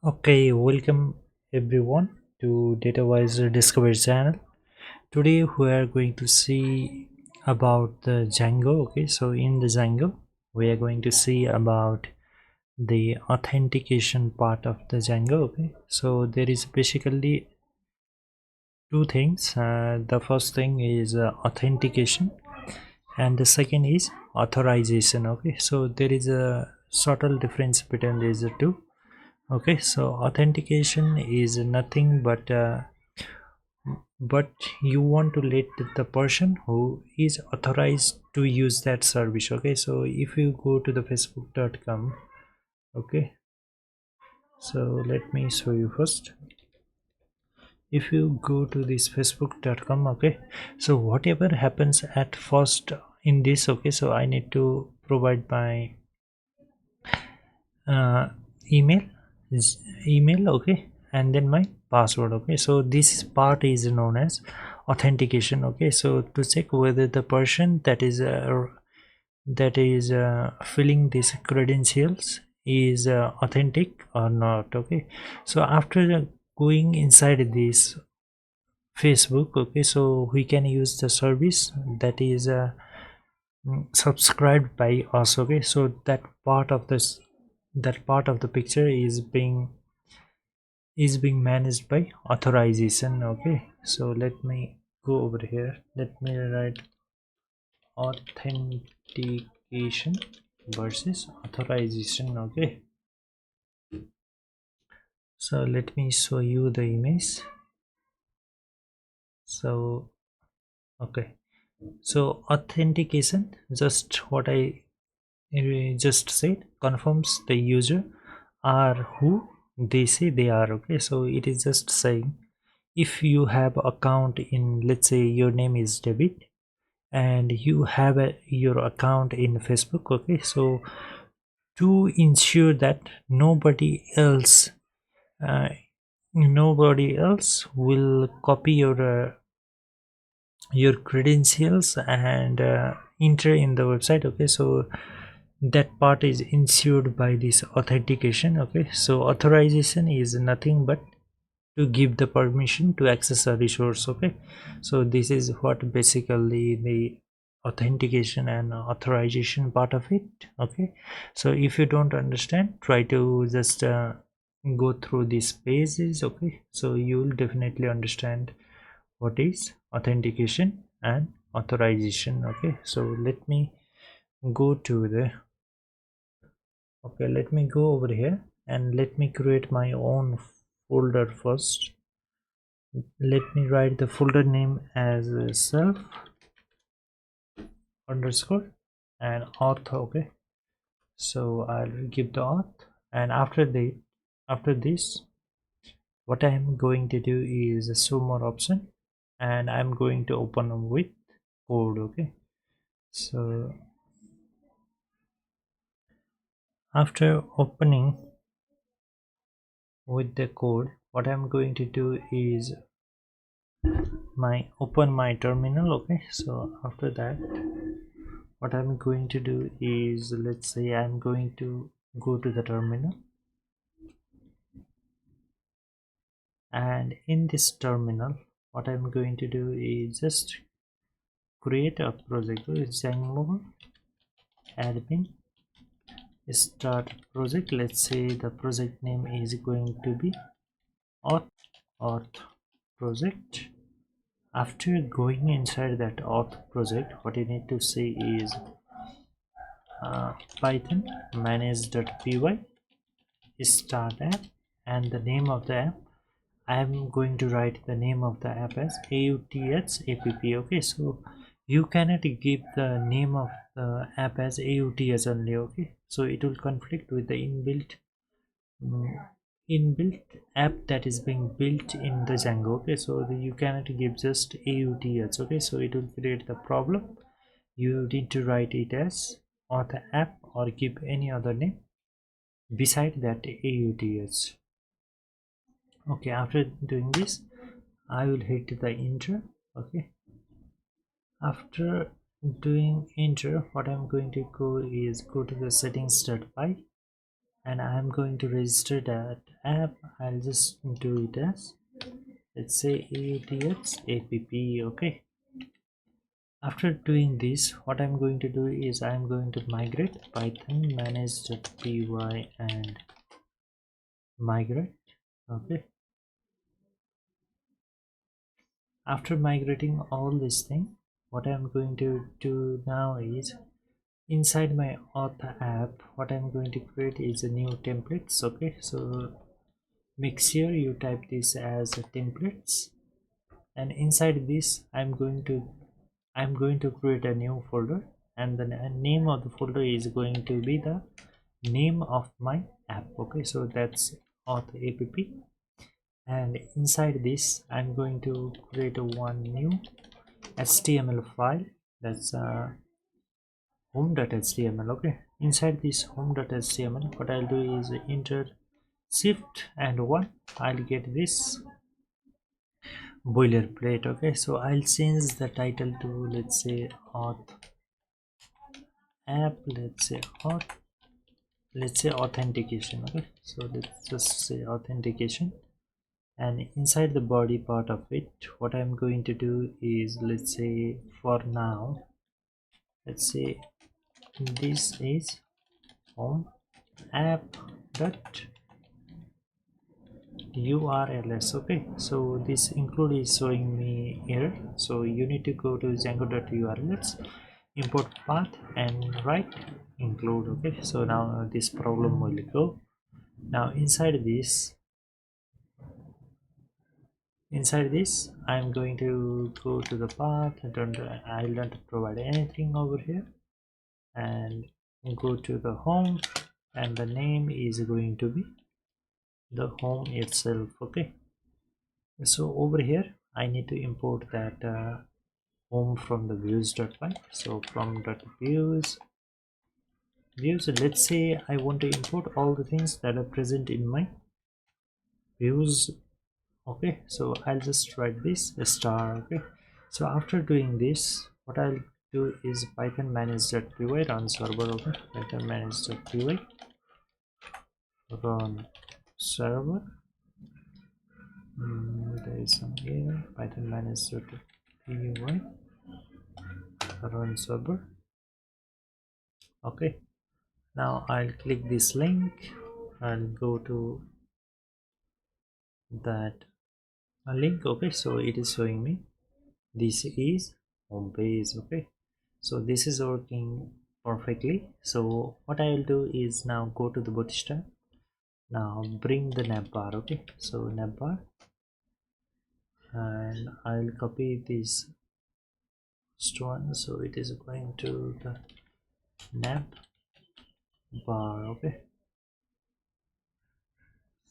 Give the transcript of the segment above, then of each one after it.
Okay, welcome everyone to DataWise Discovery channel. Today we are going to see about the Django. Okay, so in the Django we are going to see about the authentication part of the Django. Okay, so there is basically two things. The first thing is authentication, and the second is authorization. Okay, so there is a subtle difference between these two. Okay, so authentication is nothing but you want to let the person who is authorized to use that service. Okay, so if you go to the facebook.com, okay, so let me show you first. If you go to this facebook.com, okay, so whatever happens at first in this, okay, so I need to provide my uh, email email, okay, and then my password. Okay, so this part is known as authentication. Okay, so to check whether the person that is filling these credentials is authentic or not. Okay, so after going inside this facebook, okay, so we can use the service that is subscribed by us. Okay, so that part of the picture is being managed by authorization. Okay, so let me go over here, let me write authentication versus authorization. Okay, so let me show you the image. So okay, so authentication, just what I just said, confirms the user are who they say they are. Okay, so it is just saying if you have account in, let's say your name is David and you have your account in Facebook. Okay, so to ensure that uh, nobody else will copy your credentials and enter in the website. Okay, so that part is ensured by this authentication. Okay, so authorization is nothing but to give the permission to access a resource. Okay, so this is what basically the authentication and authorization part of it. Okay, so if you don't understand, try to just go through these pages. Okay, so you will definitely understand what is authentication and authorization. Okay, so let me go to the okay, let me go over here and let me create my own folder first. Let me write the folder name as self underscore and auth. Okay, so I'll give the auth, and after this what I am going to do is show more option, and I'm going to open with code. Okay, so after opening with the code, what I'm going to do is open my terminal. Okay, so after that what I'm going to do is, let's say I'm going to go to the terminal, and in this terminal what I'm going to do is just create a project. It's Django admin start project. Let's say the project name is going to be auth project. After going inside that auth project, what you need to say is python manage.py start app, and the name of the app, I am going to write the name of the app as auth app. Okay, so you cannot give the name of the app as auth only. Okay, so it will conflict with the inbuilt app that is being built in the Django. Okay, so you cannot give just auth. Okay, so it will create the problem. You need to write it as auth app or give any other name beside that auth. Okay, after doing this I will hit the enter. Okay, after doing enter, what I'm going to go is go to the settings.py, and I'm going to register that app. I'll just do it as, let's say, ATX app. Okay, after doing this, what I'm going to do is I'm going to migrate python manage.py and migrate. Okay, after migrating all this thing, what I'm going to do now is inside my auth app, what I'm going to create is a new templates. Okay, so make sure you type this as a templates, and inside this I'm going to create a new folder, and the name of the folder is going to be the name of my app. Okay, so that's auth app, and inside this I'm going to create a one new HTML file, that's home.html. Okay, inside this home.html, what I'll do is enter shift and 1. I'll get this boilerplate. Okay, so I'll change the title to, let's say, auth app, let's say authentication. Okay, so let's just say authentication, and inside the body part of it, what I'm going to do is, let's say, for now, let's say this is home app dot urls. Okay, so this include is showing me error, so you need to go to django.urls, import path and write include. Okay, so now this problem will go. Now inside this I'm going to go to the path. I'll not provide anything over here, and go to the home, and the name is going to be the home itself. Okay, so over here I need to import that home from the views.py. So from views, let's say I want to import all the things that are present in my views. Okay, so I'll just write this a star. Okay, so after doing this, what I'll do is python manage.py run server. Okay, python manage.py run server. There is some here, python manage.py run server. Okay, now I'll click this link and go to that link. Okay, so it is showing me this is home page. Okay, so this is working perfectly. So what I'll do is now go to the bootstrap, now bring the navbar. Okay, so navbar, and I'll copy this one, so it is going to the nav bar. Okay,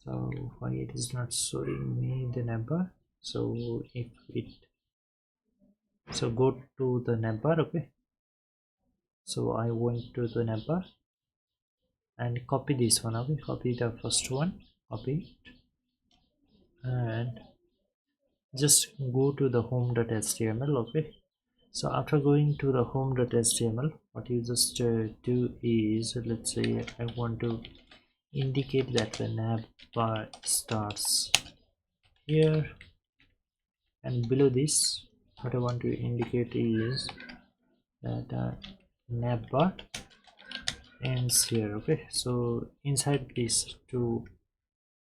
so why it is not showing me the navbar? So if it, so go to the navbar. Okay, so I went to the navbar and copy this one. Okay, copy the first one, copy it, and just go to the home.html. Okay, so after going to the home.html, what you just do is, let's say I want to indicate that the navbar starts here, and below this what I want to indicate is that navbar ends here. Okay, so inside these two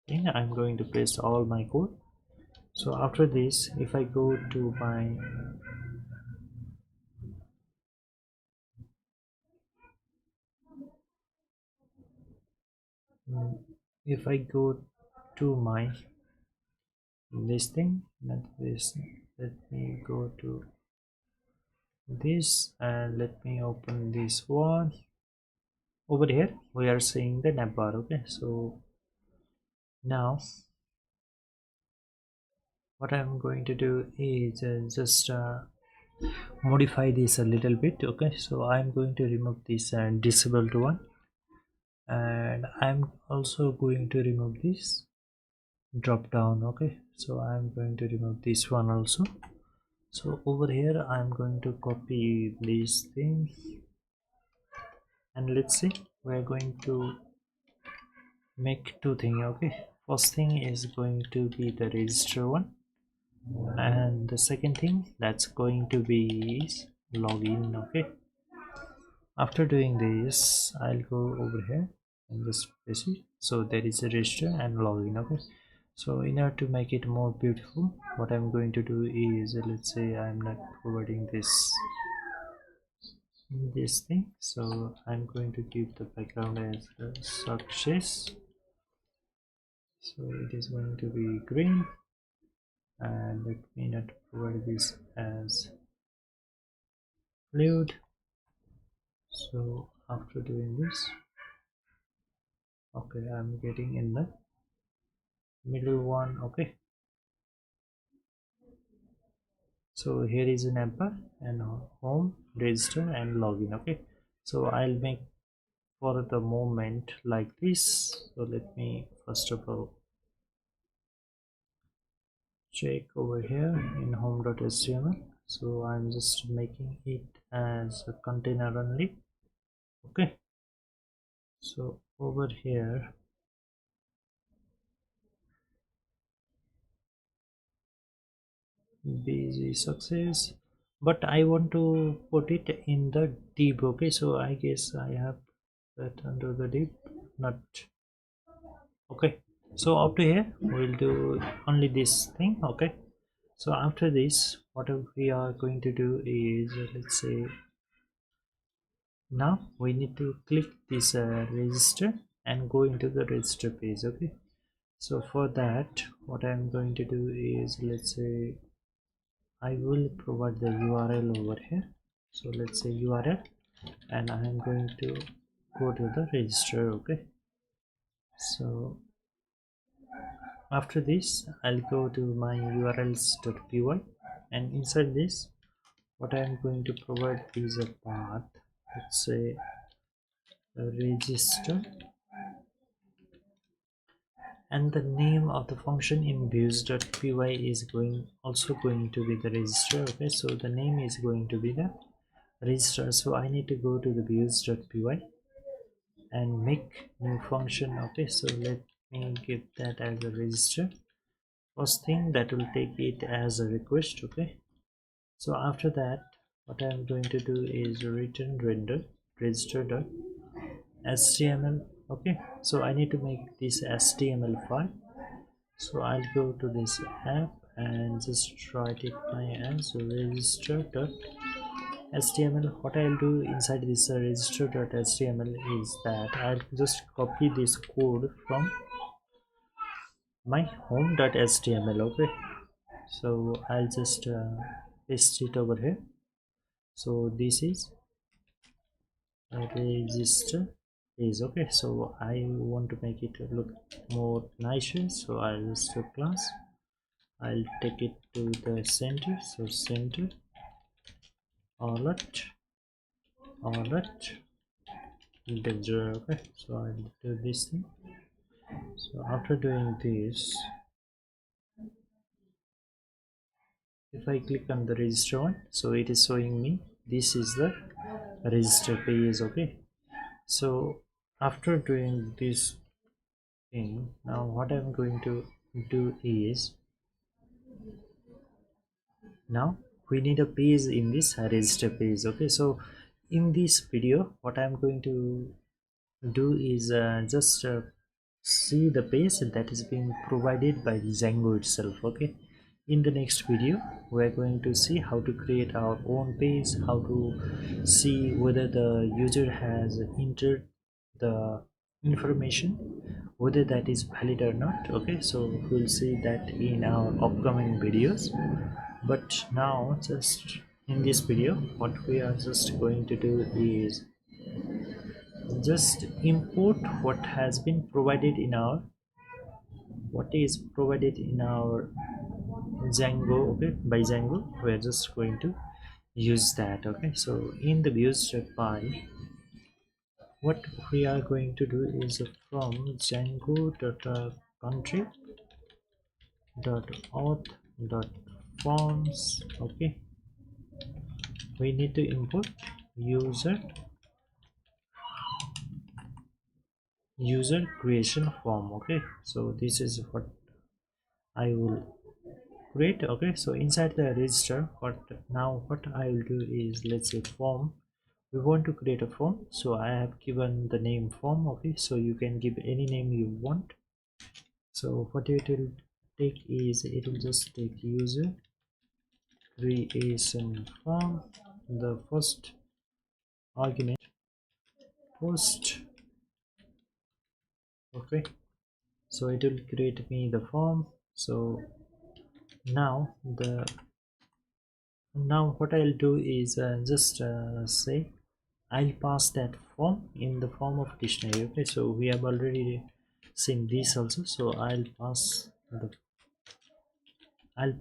thing I'm going to paste all my code. So after this, if I go to my if I go to my this thing, not this, let me go to this and let me open this one. Over here we are seeing the navbar. Okay, so now what I'm going to do is just modify this a little bit. Okay, so I'm going to remove this disabled one, and I'm also going to remove this drop down. Okay, so I'm going to remove this one also. So over here I'm going to copy these things, and let's see, we're going to make two things. Okay, first thing is going to be the register one, and the second thing that's going to be is login. Okay, after doing this I'll go over here and just paste it. So there is a register and login. Okay, so in order to make it more beautiful, what I'm going to do is, let's say I'm not providing this thing, so I'm going to give the background as success, so it is going to be green, and let me not provide this as fluid. So after doing this, okay, I'm getting in the middle one. Okay, so here is an emper and home, register and login. Okay, so I'll make for the moment like this. So let me first of all check over here in home.html. So I'm just making it as a container only. Okay, so over here busy success, but I want to put it in the div. Okay, so I guess I have that under the div, not okay. So up to here we'll do only this thing. Okay, so after this what we are going to do is, let's say now we need to click this register and go into the register page. Okay, so for that what I'm going to do is, let's say I will provide the URL over here. So let's say URL, and I am going to go to the register. Okay, so after this I'll go to my urls.py, and inside this what I am going to provide is a path. Let's say register, and the name of the function in views.py is also going to be the register. Okay, so the name is going to be the register. So I need to go to the views.py and make new function. Okay, so let me give that as a register. First thing that will take it as a request. Okay, so after that what I'm going to do is return render register.html. Okay, so I need to make this HTML file. So I'll go to this app and just write it my as register.html. What I'll do inside this register.html is that I'll just copy this code from my home.html. Okay, so I'll just paste it over here. So this is a register is okay. So I want to make it look more nicer, so I'll just do class. I'll take it to the center, so center alert integer. Okay, so I'll do this thing. So after doing this, if I click on the register one, so it is showing me this is the register page. Okay, so after doing this thing, now what I'm going to do is, now we need a page in this register page. Okay, so in this video what I'm going to do is just see the page that is being provided by Django itself. Okay, in the next video we are going to see how to create our own page, how to see whether the user has entered the information, whether that is valid or not. Okay, so we'll see that in our upcoming videos, but now just in this video what we are just going to do is just import what has been provided in our, what is provided in our Django. Okay, by Django we are just going to use that. Okay, so in the views.py what we are going to do is from Django.country .auth.forms. Okay, we need to import user user creation form. Okay, so this is what I will create. Okay, so inside the register, what I will do is, let's say form, we want to create a form, so I have given the name form. Okay, so you can give any name you want. So what it will take is, it will just take user creation form, the first argument post. Okay, so it will create me the form. So now the now what I'll do is, just say I'll pass that form in the form of dictionary. Okay, so we have already seen this also, so I'll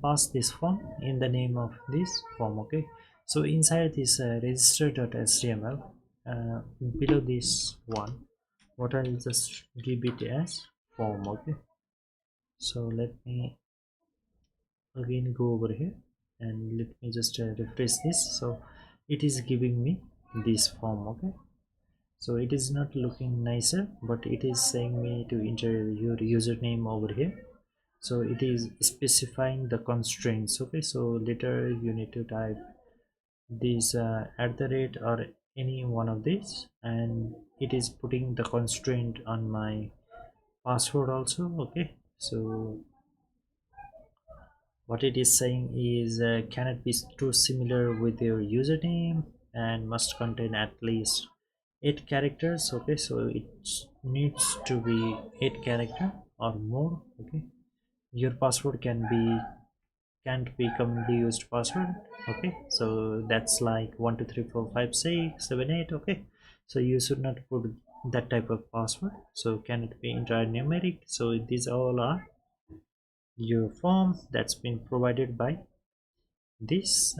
pass this form in the name of this form. Okay, so inside this register.html, below this one, what I'll just give it as form. Okay, so let me again go over here and let me just refresh this. So it is giving me this form. Okay, so it is not looking nicer, but it is saying me to enter your username over here. So it is specifying the constraints. Okay, so later you need to type this at the rate or any one of these, and it is putting the constraint on my password also. Okay, so what it is saying is, cannot be too similar with your username and must contain at least 8 characters. Okay, so it needs to be 8 character or more. Okay, your password can't be commonly used password. Okay, so that's like 1 2 3 4 5 6 7 8. Okay, so you should not put that type of password. So can it be entire numeric? So these all are your form that's been provided by this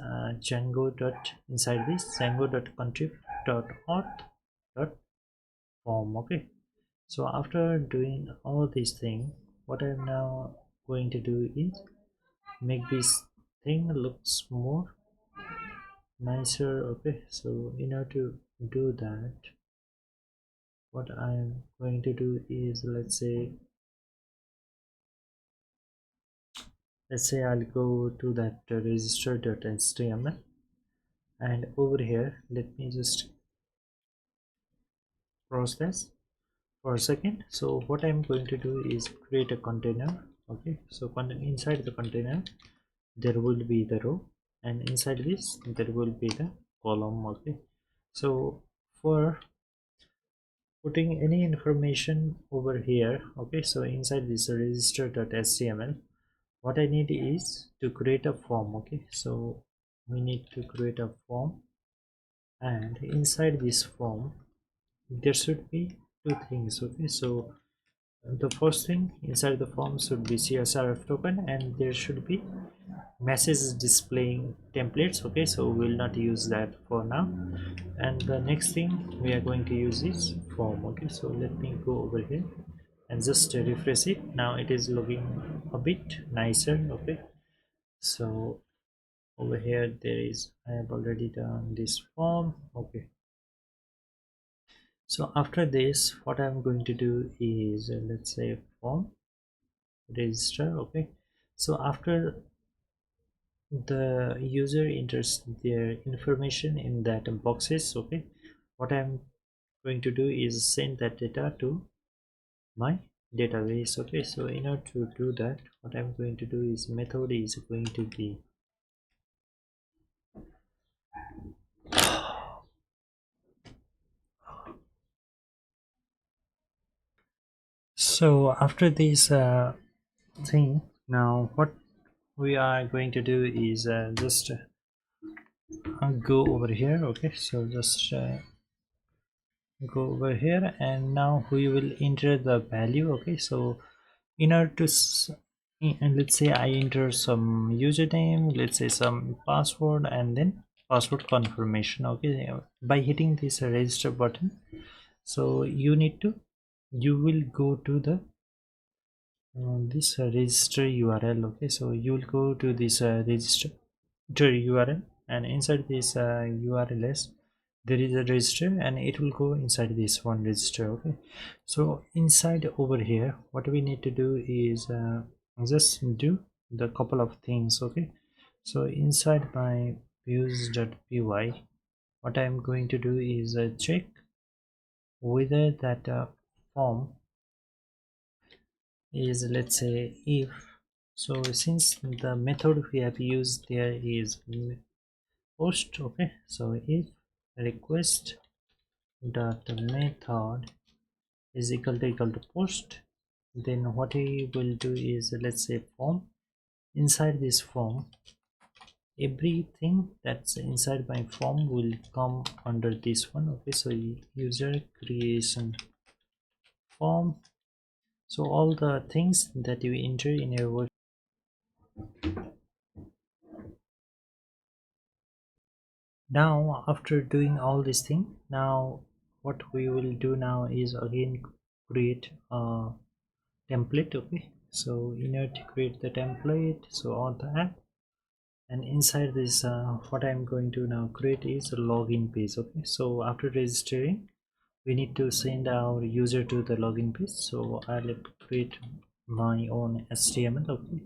Django dot inside this Django dot contrib dot auth dot form. Okay, so after doing all these things, what I'm now going to do is make this thing looks more nicer. Okay, so in order to do that, what I'm going to do is, let's say I'll go to that register.html, and over here let me just process for a second. So what I'm going to do is create a container. Okay, so inside the container there will be the row, and inside this there will be the column. Okay, so for putting any information over here, okay, so inside this register.html, what I need is to create a form. Okay, so we need to create a form, and inside this form there should be two things. Okay, so the first thing inside the form should be CSRF token, and there should be messages displaying templates. Okay, so we'll not use that for now, and the next thing we are going to use is form. Okay, so let me go over here and just refresh it. Now it is looking a bit nicer. Okay, so over here there is, I have already done this form. Okay, so after this what I'm going to do is, let's say form register. Okay, so after the user enters their information in that boxes, okay, what I'm going to do is send that data to my database. Okay, so in order to do that, what I'm going to do is, method is going to be, so after this thing, now what we are going to do is, just go over here. Okay, so just go over here, and now we will enter the value. Okay, so in order to and let's say I enter some username, let's say some password, and then password confirmation. Okay, by hitting this register button, so you will go to the this register URL. Okay, so you will go to this register URL, and inside this URLs there is a register and it will go inside this one register. Okay, so inside over here what we need to do is just do the couple of things. Okay, so inside my views.py what I'm going to do is check whether that form is, let's say, if. So since the method we have used there is post. Okay, so if request dot method is equal to post, then what we will do is, let's say, form. Inside this form everything that's inside my form will come under this one. Okay, so user creation form, so all the things that you enter in your work. Now after doing all this thing, now what we will do now is again create a template. Okay, so in order to create the template, so on the app, and inside this what I'm going to now create is a login page. Okay, so after registering we need to send our user to the login page, so I'll create my own HTML. Okay,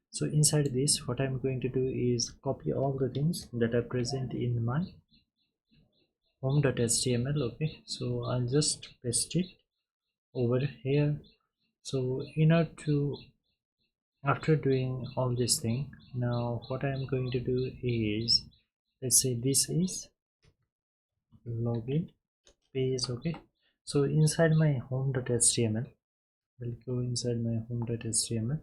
so inside this what I'm going to do is copy all the things that are present in my home.html. Okay, so I'll just paste it over here. So in order to, after doing all this thing, now what I'm going to do is, let's say this is login page. Okay, so inside my home.html, we'll go inside my home.html,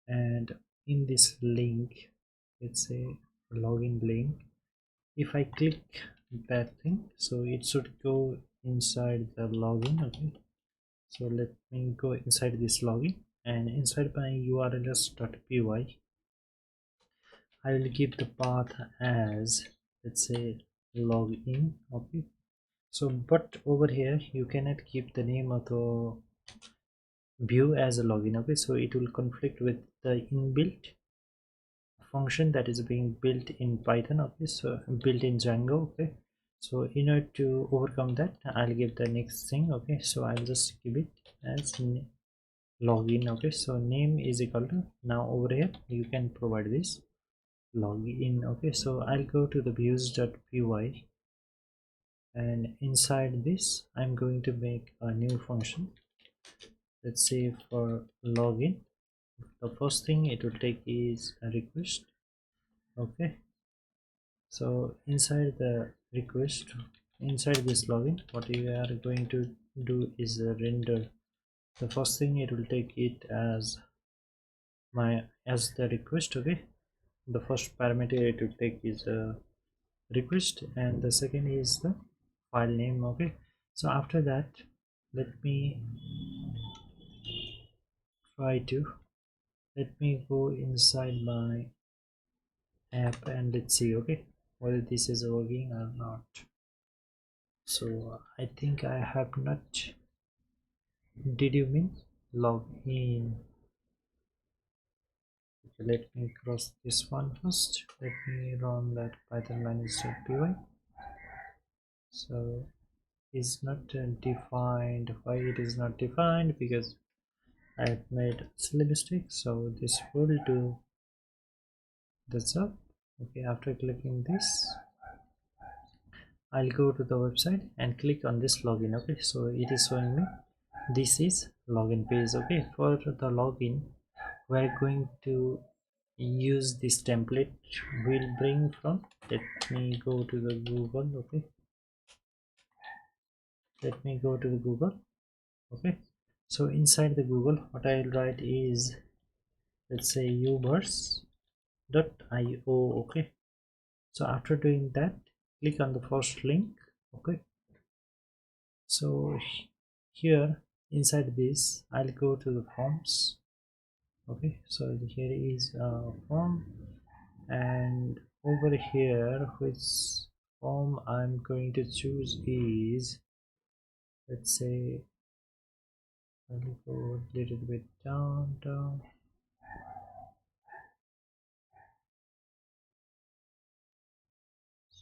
and in this link, let's say login link, if I click that thing, so it should go inside the login. Okay, so let me go inside this login, and inside my urls.py I will give the path as, let's say, login. Okay, so but over here you cannot keep the name of the view as a login. Okay, so it will conflict with the inbuilt function that is being built in Python. Okay, so built in Django. Okay, so in order to overcome that, I'll give the next thing. Okay, so I'll just give it as login. Okay, so name is equal to, now over here you can provide this login. Okay, so I'll go to the views.py, and inside this I'm going to make a new function. Let's say for login, the first thing it will take is a request. Okay, so inside the request, inside this login, what you are going to do is render. The first thing it will take it as my, as the request. Okay, the first parameter it will take is a request, and the second is the file name. Okay, so after that let me try to, let me go inside my app and let's see. Okay, whether this is working or not. So I think I have not. Did you mean log in? Okay, let me cross this one first. Let me run that python manage.py. So is not defined. Why it is not defined? Because I have made silly mistake. So this will do the job. Okay, after clicking this, I'll go to the website and click on this login. Okay, so it is showing me this is login page. Okay, for the login we're going to use this template we'll bring from, let me go to the Google. Okay, let me go to the Google. Okay, so inside the Google what I'll write is, let's say, uverse.io. okay, so after doing that click on the first link. Okay, so here inside this I'll go to the forms. Okay, so here is a form, and over here which form I'm going to choose is, let's say, I'll go a little bit down.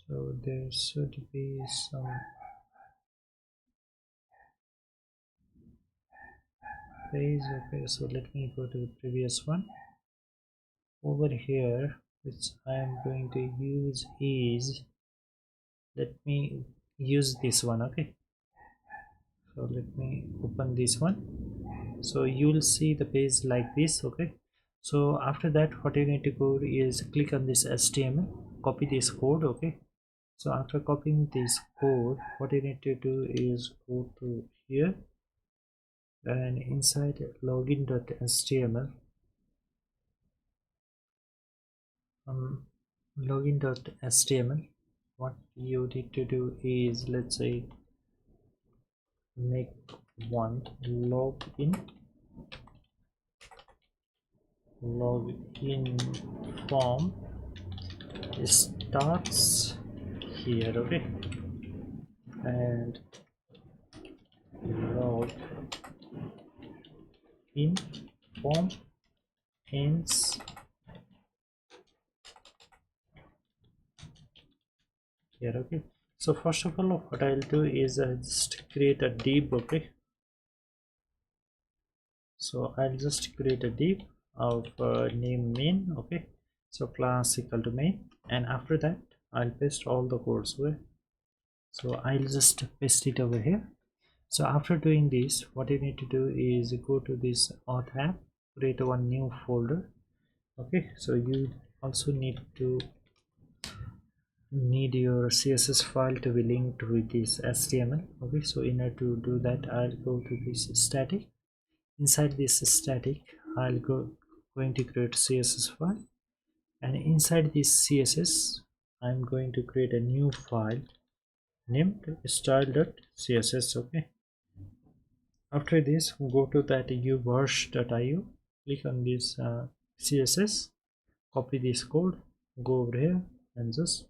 So there should be some page. Okay, so let me go to the previous one. Over here, which I am going to use is, let me use this one. Okay, so let me open this one. So you'll see the page like this. Okay, so after that what you need to go is click on this HTML, copy this code. Okay, so after copying this code, what you need to do is go to here, and inside login.html, um, login.html, what you need to do is, let's say, make one login form starts here. Okay, and login form ends here. Okay, so first of all what I'll do is I'll just create a div. Okay, so I'll just create a div of name main. Okay, so class equal to main, and after that I'll paste all the codes. Okay, so I'll just paste it over here. So after doing this, what you need to do is go to this auth app, create one new folder. Okay, so you also need your CSS file to be linked with this HTML. Okay, so in order to do that, I'll go to this static. Inside this static, I'll going to create CSS file, and inside this CSS I'm going to create a new file named style.css. Okay, after this go to that uverse.io, click on this CSS, copy this code, go over here and just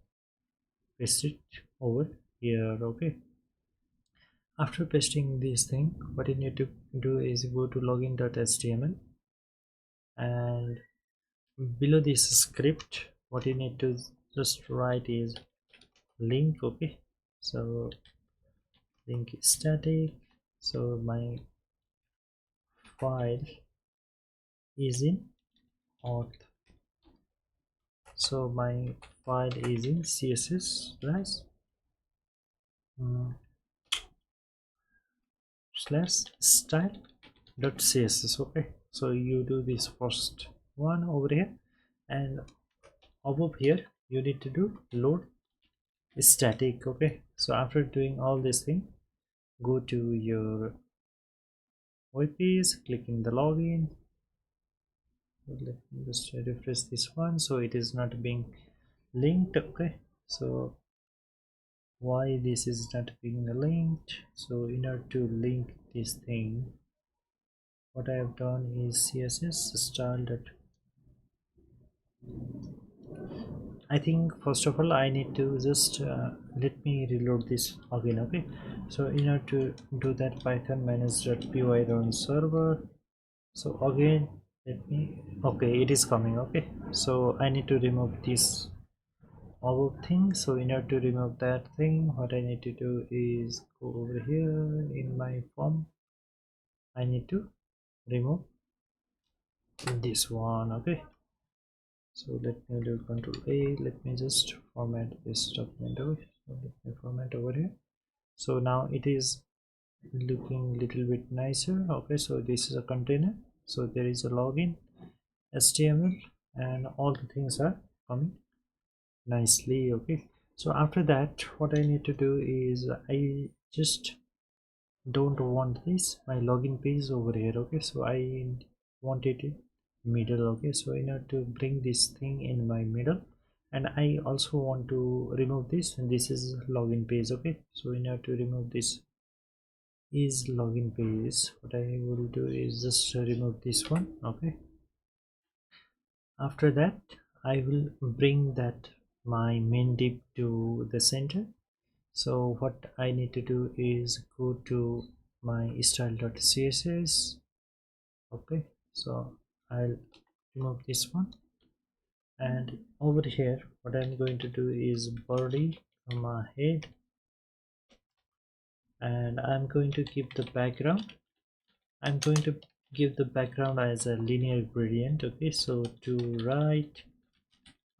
paste it over here. Okay, after pasting this thing, what you need to do is go to login.html, and below this script what you need to just write is link. Okay, so link is static, so my file is in auth, so my file is in css mm, slash style.css. Okay, so you do this first one over here, and above here you need to do load static. Okay, so after doing all this thing, go to your web page, clicking the login. Let me just refresh this one, so it is not being linked. Okay, so why this is not being linked? So in order to link this thing, what I have done is css style dot, I think first of all I need to just let me reload this again. Okay, so in order to do that, python -py run server. So again let me, okay, it is coming. Okay, so I need to remove this above thing. So in order to remove that thing, what I need to do is go over here in my form, I need to remove this one. Okay, so let me do control A, let me just format this document over. So let me format over here, so now it is looking little bit nicer. Okay, so this is a container, so there is a login HTML and all the things are coming nicely. Okay, so after that what I need to do is I just don't want this my login page over here. Okay, so I want it in middle. Okay, so in order to bring this thing in my middle, and I also want to remove this, and this is login page. Okay, so in order to remove this is login page, what I will do is just remove this one. Okay, after that I will bring that my main div to the center. So what I need to do is go to my style.css. Okay, so I'll remove this one, and over here what I'm going to do is body comma head, and I'm going to keep the background. I'm going to give the background as a linear gradient. Okay, so to right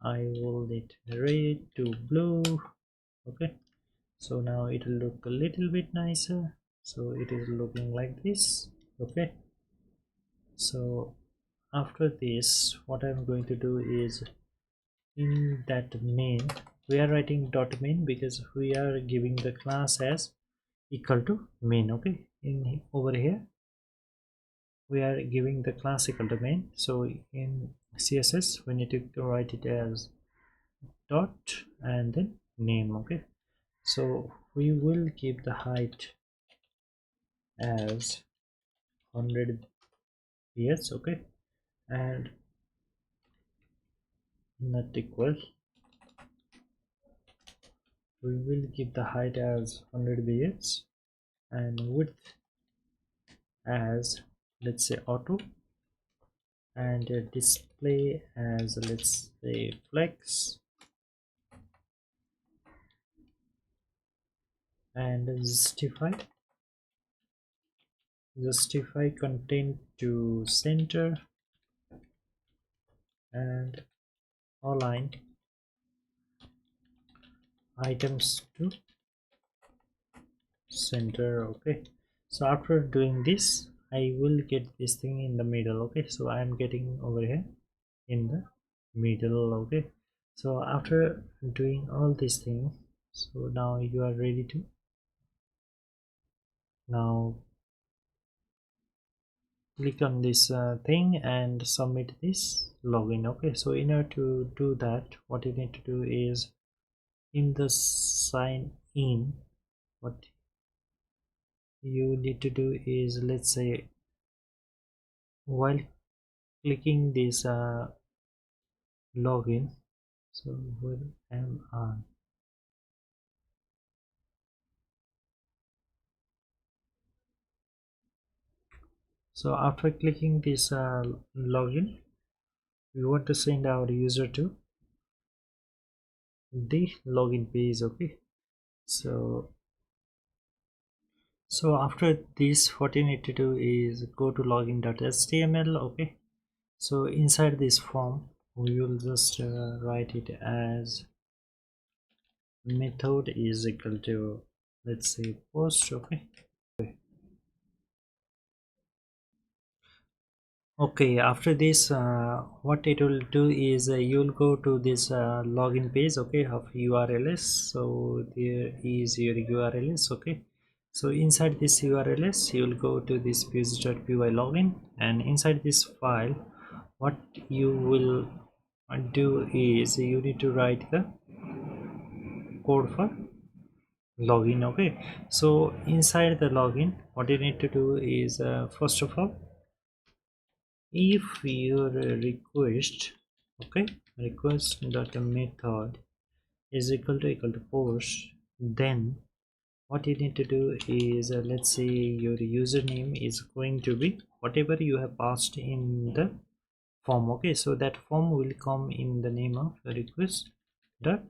I will let red to blue. Okay, so now it will look a little bit nicer, so it is looking like this. Okay, so after this what I'm going to do is in that main we are writing dot main because we are giving the class as equal to main. Okay, in over here we are giving the class equal to main, so in CSS we need to write it as dot and then name. Okay, so we will keep the height as 100 px. Okay, and not equal, we will keep the height as 100 px and width as let's say auto, and display as let's say flex, and justify content to center, and align items to center. Okay, so after doing this I will get this thing in the middle. Okay, so I am getting over here in the middle. Okay, so after doing all these things, so now you are ready to now click on this thing and submit this login. Okay, so in order to do that what you need to do is in the sign in, what you need to do is let's say while clicking this login, so where am I? So after clicking this login we want to send our user to the login page. Okay, so after this what you need to do is go to login.html. Okay, so inside this form we will just write it as method is equal to let's say post. Okay, okay, after this what it will do is you will go to this login page, okay, of urls. So there is your urls. Okay, so inside this urls you will go to this page.py login, and inside this file what you will do is you need to write the code for login. Okay, so inside the login what you need to do is first of all if your request, okay, request dot method is equal to post, then what you need to do is let's say your username is going to be whatever you have passed in the form. Okay, so that form will come in the name of request dot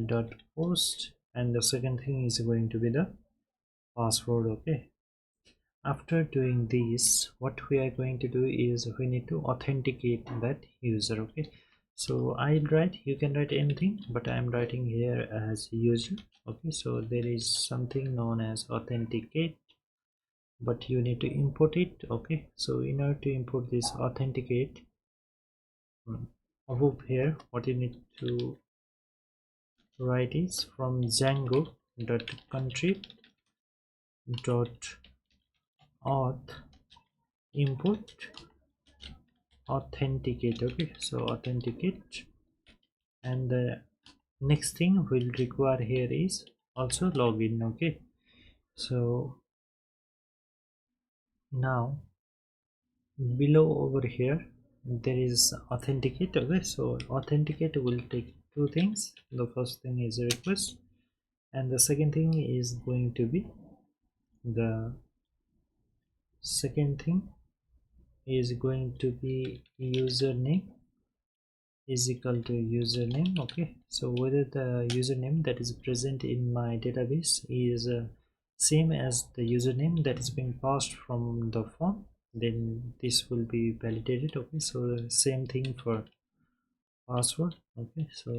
dot post, and the second thing is going to be the password. Okay, after doing this what we are going to do is we need to authenticate that user. Okay, so I'll write, you can write anything, but I'm writing here as user. Okay, so there is something known as authenticate, but you need to import it. Okay, so in order to import this authenticate, above here what you need to write is from Django dot country dot auth import authenticate. Okay, so authenticate, and the next thing we'll require here is also login. Okay, so now below over here there is authenticate. Okay, so authenticate will take two things. The first thing is a request, and the second thing is going to be the second thing is going to be username is equal to username. Okay, so whether the username that is present in my database is same as the username that is being passed from the form, then this will be validated. Okay, so the same thing for password. Okay, so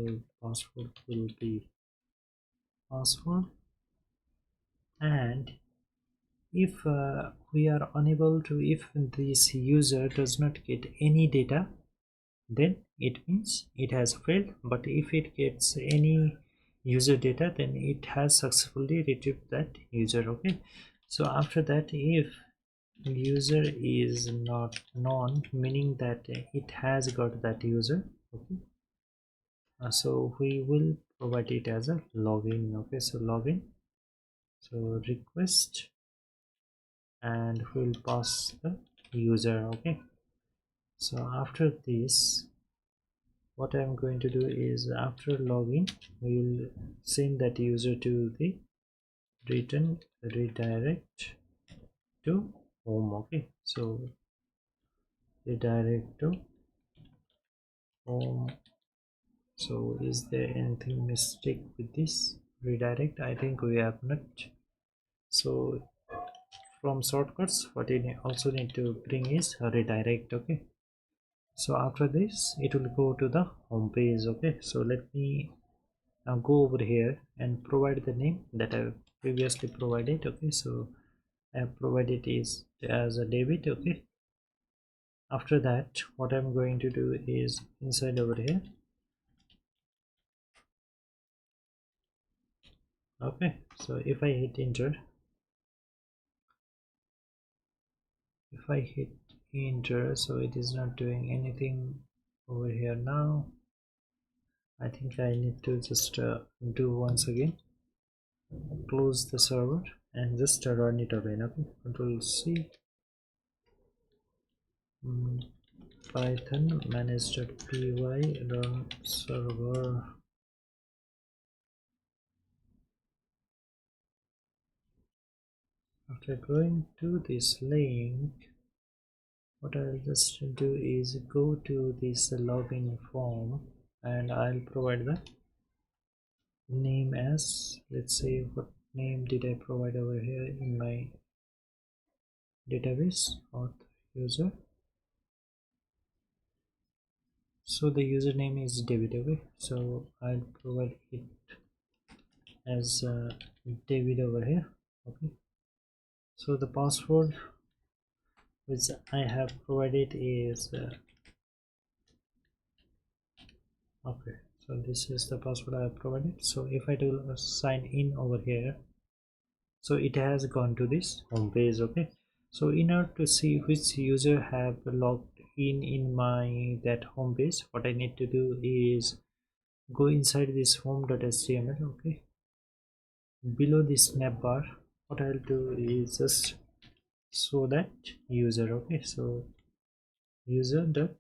password will be password. And if we are unable to, if this user does not get any data, then it means it has failed. But if it gets any user data, then it has successfully retrieved that user. Okay, so after that, if user is not known, meaning that it has got that user. Okay, so we will provide it as a login. Okay, so login, so request, and we'll pass the user. Okay, so after this, what I'm going to do is, after login, we will send that user to the return redirect to home. Okay, so redirect to home. So is there anything mistake with this redirect? I think we have not. So from shortcuts, what you also need to bring is a redirect. Okay, so after this, it will go to the home page. Okay, so let me now go over here and provide the name that I previously provided. Okay, so I have provided is as a David. Okay, after that, what I'm going to do is inside over here. Okay, so if I hit enter, if I hit enter, so it is not doing anything over here now. I think I need to just do once again, close the server and just run it again. Okay, control C, python manage.py run server. After going to this link, what I'll just do is go to this login form, and I'll provide the name as, let's say, what name did I provide over here in my database, auth user. So the username is David. Okay, so I'll provide it as David over here. Okay, so the password which I have provided is okay, so this is the password I have provided. So if I do sign in over here, so it has gone to this home page. Okay, so in order to see which user have logged in my that home page, what I need to do is go inside this home.html. Okay, below this snap bar, what I'll do is just show that user. Okay, so user dot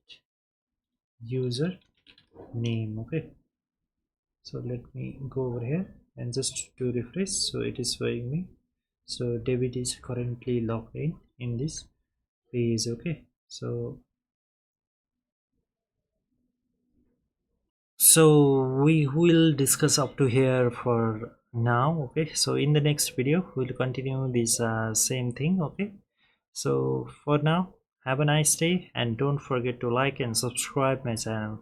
user name. Okay, so let me go over here and just to refresh, so it is showing me, so David is currently logged in this page. Okay, so we will discuss up to here for now. Okay, so in the next video we'll continue this same thing. Okay, so for now, have a nice day and don't forget to like and subscribe my channel.